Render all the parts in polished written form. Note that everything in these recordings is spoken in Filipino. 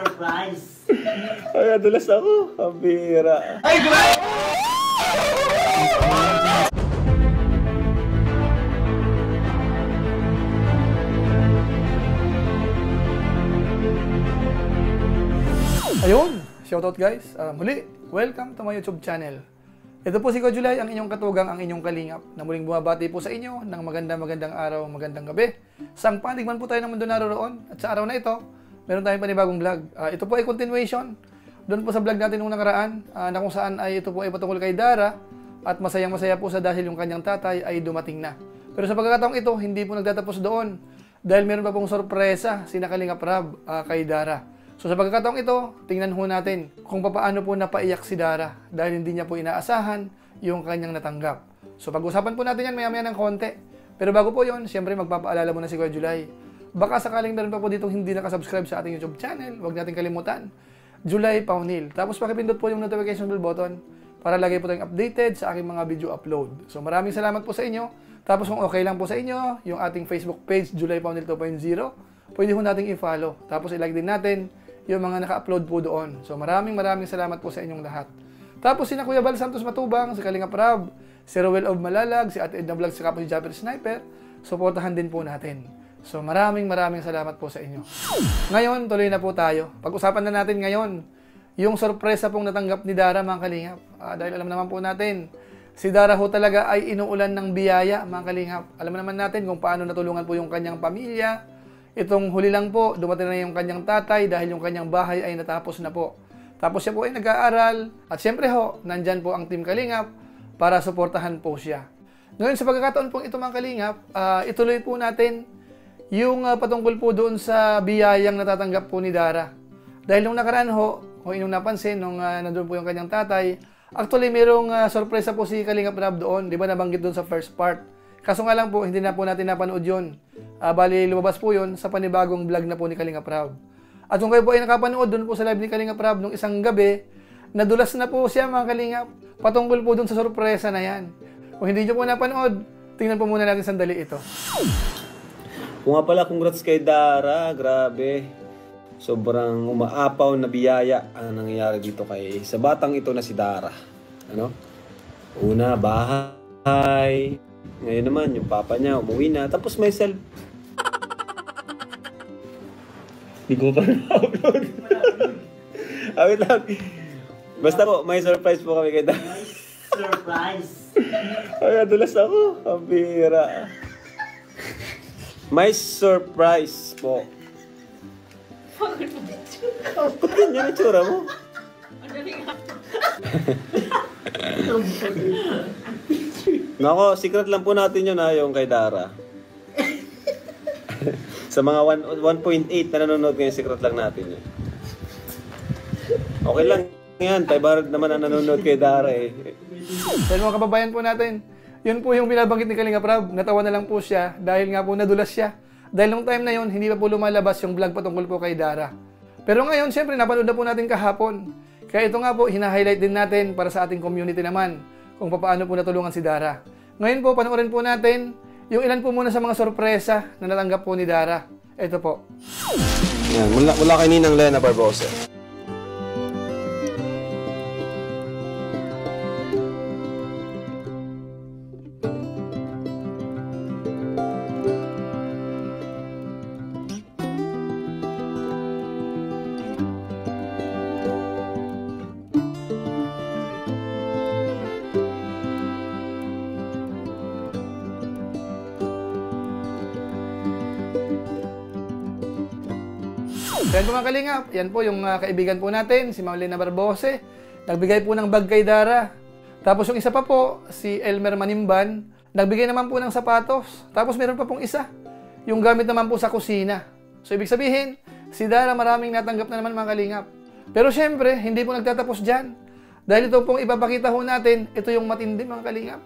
Surprise! Ay, nadulas ako. Kabira. Ay, grabe! Ayun! Shoutout guys! Muli, welcome to my YouTube channel. Ito po si Ko July, ang inyong katugang, ang inyong kalingap, na muling bumabati po sa inyo ng magandang araw, magandang gabi. Saang panig man po tayo ng mundo naroroon. At sa araw na ito, meron tayong panibagong vlog. Ito po ay continuation doon po sa vlog natin nung nakaraan, na kung saan ay ito po ay patungkol kay Dara. At masayang-masaya po sa dahil yung kanyang tatay ay dumating na. Pero sa pagkakataong ito, hindi po nagtatapos doon. Dahil meron pa pong sorpresa si Kalingap Rab kay Dara. So sa pagkakataong ito, tingnan ho natin kung paano po napaiyak si Dara dahil hindi niya po inaasahan yung kanyang natanggap. So pag-usapan po natin yan maya-maya ng konti. Pero bago po yon, siyempre magpapaalala muna si Kuya July. Baka sakaling meron pa po ditong hindi nakasubscribe sa ating YouTube channel, huwag natin kalimutan. July Paunil. Tapos pakipindot po yung notification bell button para lagi po tayong updated sa aking mga video upload. So maraming salamat po sa inyo. Tapos kung okay lang po sa inyo, yung ating Facebook page, July Paunil 2.0, pwede ho nating i-follow. Tapos i-like din natin yung mga naka-upload po doon. So maraming salamat po sa inyong lahat. Tapos si Kuya Bal Santos Matubang, si Kalingap Rab, si Rowell of Malalag, si Ate Edna Vlog, si Kapo si Japper Sniper, suportahan din po natin. So maraming salamat po sa inyo. Ngayon, tuloy na po tayo. Pag-usapan na natin ngayon yung sorpresa pong natanggap ni Dara, mga Kalingap. Dahil alam naman po natin, si Dara ho talaga ay inuulan ng biyaya, mga Kalingap. Alam naman natin kung paano natulungan po yung kanyang pamilya. Itong huli lang po, dumating na yung kanyang tatay dahil yung kanyang bahay ay natapos na po. Tapos siya po ay nag-aaral. At syempre ho, nandyan po ang Team Kalingap para suportahan po siya. Ngayon sa pagkakataon pong ito, mga Kalingap, ituloy po natin yung patungkol po doon sa biyayang natatanggap po ni Dara. Dahil nung nakaraan ho, kung inyong napansin, nung nandun po yung kanyang tatay, actually mayroong sorpresa po si Kalingap Rab doon. Di ba nabanggit doon sa first part? Kaso nga lang po, hindi na po natin napanood yun. Bali, lumabas po yun sa panibagong vlog na po ni Kalingap Rab. At kung kayo po ay nakapanood doon po sa live ni Kalingap Rab nung isang gabi, nadulas na po siya, mga Kalingap, patungkol po doon sa sorpresa na yan. Kung hindi nyo po napanood, tingnan po muna natin sandali ito. Kung nga pala, congrats kay Dara. Grabe. Sobrang umaapaw na biyaya ang nangyayari dito sa batang ito na si Dara. Ano? Una, bahay. Ngayon naman, yung papa niya umuwi na. Tapos may Hindi ko pa na-upload. Wait lang. Basta po, may surprise po kami kay Dara. Surprise! Ay, nadulas ako. Kabira. May surprise po. Ba't ganyan ang tsura mo? Nako, secret lang po natin yun yung kay Dara. Sa mga 1.8 na nanonood ngayon, secret lang natin yun. Okay lang yan, 500 naman ang nanonood kay Dara eh. Dahil mga kababayan po natin, yun po yung binabanggit ni Kalingap Rab. Natawa na lang po siya dahil nga po nadulas siya. Dahil nung time na yun, hindi pa po lumalabas yung vlog patungkol po kay Dara. Pero ngayon, siyempre, napanood na po natin kahapon. Kaya ito nga po, hina-highlight din natin para sa ating community naman kung paano po natulungan si Dara. Ngayon po, panoorin po natin yung ilan po muna sa mga sorpresa na natanggap po ni Dara. Ito po. Yan, mula kay Ninang Lena Barbosa. Yan po mga Kalingap, yan po yung kaibigan po natin, si Ma'am Lena Barbose. Nagbigay po ng bag kay Dara. Tapos yung isa pa po, si Elmer Manimban, nagbigay naman po ng sapatos. Tapos meron pa pong isa, yung gamit naman po sa kusina. So ibig sabihin, si Dara maraming natanggap na naman mga Kalingap. Pero syempre, hindi po nagtatapos dyan. Dahil ito pong ipapakita ho natin, ito yung matindi mga Kalingap.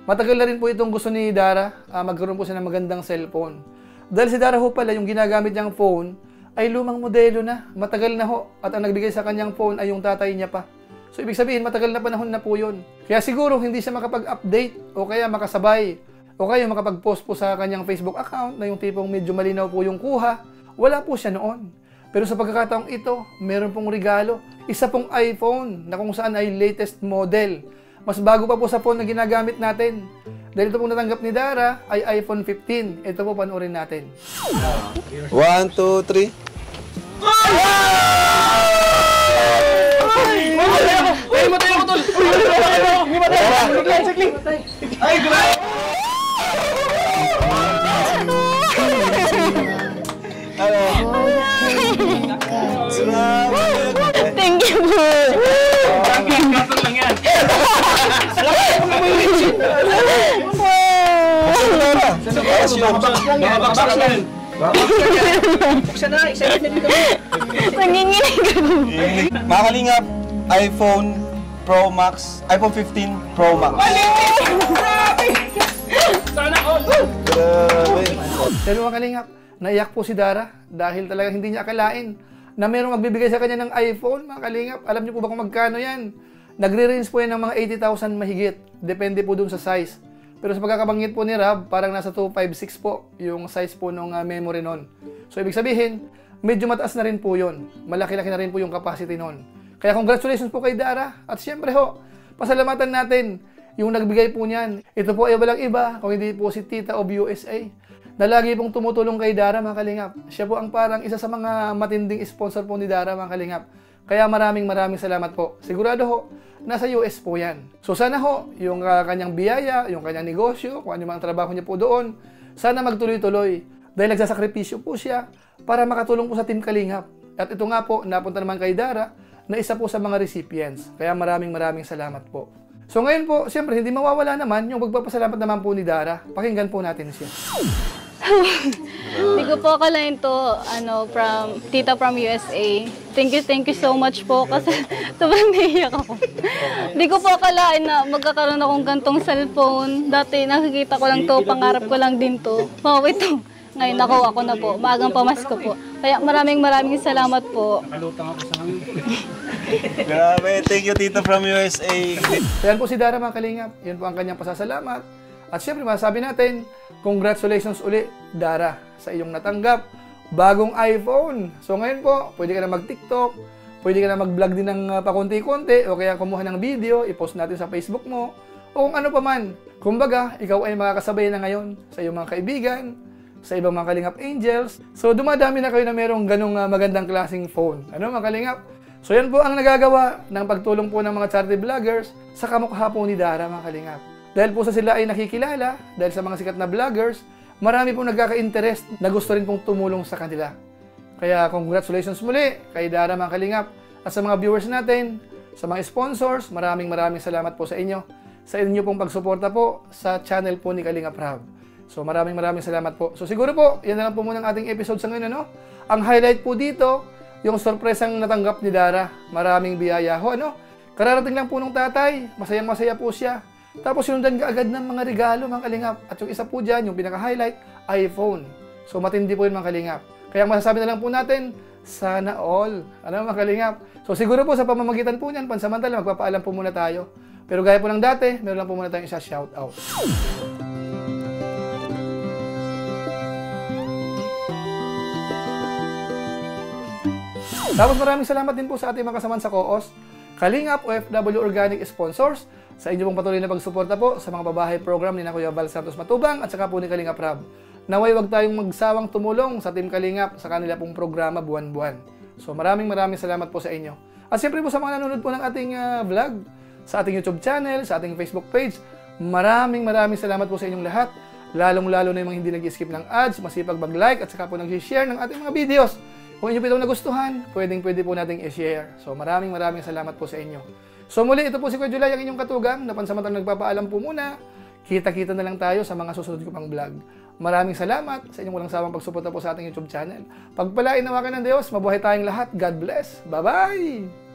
Matagal na rin po itong gusto ni Dara, magkaroon po siya ng magandang cellphone. Dahil si Dara ho pala, yung ginagamit niyang phone, ay lumang modelo na, matagal na ho, at ang nagbigay sa kanyang phone ay yung tatay niya pa. So ibig sabihin, matagal na panahon na po yun. Kaya siguro hindi siya makapag-update o kaya makasabay o kaya makapag-post po sa kanyang Facebook account na yung tipong medyo malinaw po yung kuha. Wala po siya noon. Pero sa pagkakataong ito, meron pong regalo. Isa pong iPhone na kung saan ay latest model. Mas bago pa po sa phone na ginagamit natin. Dahil ito pong natanggap ni Dara ay iPhone 15. Ito po panoorin natin. 1, 2, 3. Thank you po. Nanginginig ako. Mga kalingap, iPhone Pro Max, iPhone 15 Pro Max. Pero mga kalingap, naiyak po si Dara dahil talagang hindi niya akalain na merong magbibigay sa kanya ng iPhone, mga kalingap. Alam niyo po ba kung magkano yan? Nagre-range po yan ng mga 80,000 mahigit. Depende po dun sa size. Pero sa pagkakabanggit po ni Rab, parang nasa 256 po yung size po ng memory nun. So, ibig sabihin, medyo mataas na rin po yun. Malaki-laki na rin po yung capacity nun. Kaya congratulations po kay Dara. At siyempre ho, pasalamatan natin yung nagbigay po niyan. Ito po ay walang iba kung hindi po si Tita of USA na lagi pong tumutulong kay Dara, mga kalingap. Siya po ang parang isa sa mga matinding sponsor po ni Dara, mga kalingap. Kaya maraming salamat po. Sigurado ho, nasa US po yan. So sana ho, yung kanyang biyaya, yung kanyang negosyo, kung ano mang trabaho niya po doon, sana magtuloy-tuloy. Dahil nagsasakripisyo po siya para makatulong po sa Team Kalingap. At ito nga po, napunta naman kay Dara na isa po sa mga recipients. Kaya maraming salamat po. So ngayon po, siyempre hindi mawawala naman yung pagpapasalamat naman po ni Dara. Pakinggan po natin siya. Hindi ko po akalain to, from Tita from USA. Thank you so much po kasi sobrang naiiyak ako. Hindi ko po akalain na magkakaroon akong gantong cellphone. Dati nakikita ko lang to, pangarap ko lang din to. Wow, ito. Ngayon nakuha ko na po. Maagang pamasko po. Kaya maraming salamat po. Nakalutang ako sa hangin. Grabe, thank you Tito from USA. Ayan po si Dara, mga kalingap. Yan po ang kanyang pasasalamat. At syempre, masasabi natin, congratulations uli, Dara, sa iyong natanggap bagong iPhone. So ngayon po, pwede ka na mag-TikTok, pwede ka na mag-vlog din ng pakunti-kunti, o kaya kumuha ng video, i-post natin sa Facebook mo, o kung ano pa man. Kumbaga, ikaw ay makakasabay na ngayon sa iyong mga kaibigan, sa ibang mga Kalingap Angels. So dumadami na kayo na merong ganong magandang klaseng phone. Ano, mga Kalingap? So yan po ang nagagawa ng pagtulong po ng mga charity vloggers sa kamukha po ni Dara, mga Kalingap. Dahil po sa sila ay nakikilala, dahil sa mga sikat na vloggers, marami pong nagkaka-interest na gusto rin pong tumulong sa kanila. Kaya congratulations muli kay Dara, mga Kalingap, at sa mga viewers natin, sa mga sponsors, maraming salamat po sa inyo. Sa inyo pong pagsuporta po sa channel po ni Kalingap Rab. So maraming salamat po. So siguro po, yan na lang po muna ang ating episode sa ngayon, ano? Ang highlight po dito, yung sorpresang natanggap ni Dara. Maraming biyaya ho, ano? Kararating lang po nung tatay, masayang-masaya po siya. Tapos sinundan ka agad ng mga regalo, mga Kalingap. At yung isa po dyan, yung pinaka-highlight, iPhone. So matindi po yun, mga Kalingap. Kaya masasabi na lang po natin, sana all. Ano, mga Kalingap? So siguro po sa pamamagitan po niyan, pansamantala, magpapaalam po muna tayo. Pero gaya po ng dati, meron lang po muna tayong isa shoutout. Tapos maraming salamat din po sa ating mga kasamaan sa COOS, Kalingap, OFW Organic Sponsors, sa inyong patuloy na pagsuporta po sa mga babahay program ni Kuya Val Santos Matubang at saka po ni Kalingap Rab. Naway wag tayong magsawang tumulong sa Team Kalingap sa kanila pong programa buwan-buwan. So maraming salamat po sa inyo. At siyempre po sa mga nanonood po ng ating vlog, sa ating YouTube channel, sa ating Facebook page, maraming salamat po sa inyong lahat. Lalong-lalo na yung mga hindi nag-skip ng ads, masipag mag-like at saka po nag-share ng ating mga videos. Kung inyo po itong nagustuhan, pwede po nating i-share. So maraming salamat po sa inyo. So muli, ito po si Kuya Julay, ang inyong katugang, na pansamantalang nagpapaalam po muna. Kita-kita na lang tayo sa mga susunod ko pang vlog. Maraming salamat sa inyong walang sawang pagsuporta po sa ating YouTube channel. Pagpalain nawa ka ng Diyos, mabuhay tayong lahat. God bless. Bye-bye!